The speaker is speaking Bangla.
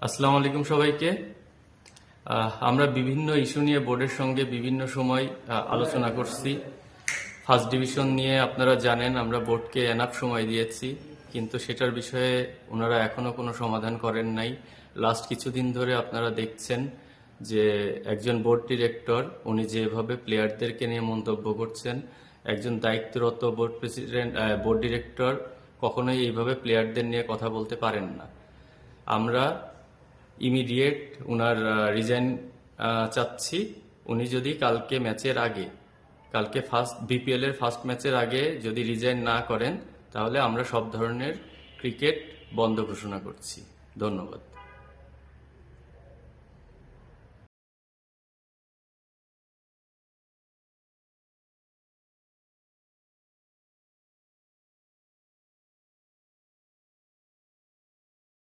আসসালামু আলাইকুম সবাইকে। আমরা বিভিন্ন ইস্যু নিয়ে বোর্ডের সঙ্গে বিভিন্ন সময় আলোচনা করছি। ফার্স্ট ডিভিশন নিয়ে আপনারা জানেন আমরা বোর্ডকে এনাফ সময় দিয়েছি, কিন্তু সেটার বিষয়ে ওনারা এখনো কোনো সমাধান করেন নাই। লাস্ট কিছুদিন ধরে আপনারা দেখছেন যে একজন বোর্ড ডিরেক্টর উনি যেভাবে প্লেয়ারদেরকে নিয়ে মন্তব্য করছেন, একজন দায়িত্বরত বোর্ড প্রেসিডেন্ট বোর্ড ডিরেক্টর কখনোই এইভাবে প্লেয়ারদের নিয়ে কথা বলতে পারেন না। আমরা ইমিডিয়েট উনার রিজাইন চাচ্ছি। উনি যদি কালকে ম্যাচের আগে, কালকে ফার্স্ট বিপিএল এর ফার্স্ট ম্যাচের আগে যদি রিজাইন না করেন, তাহলে আমরা সব ধরনের ক্রিকেট বন্ধ ঘোষণা করছি। ধন্যবাদ।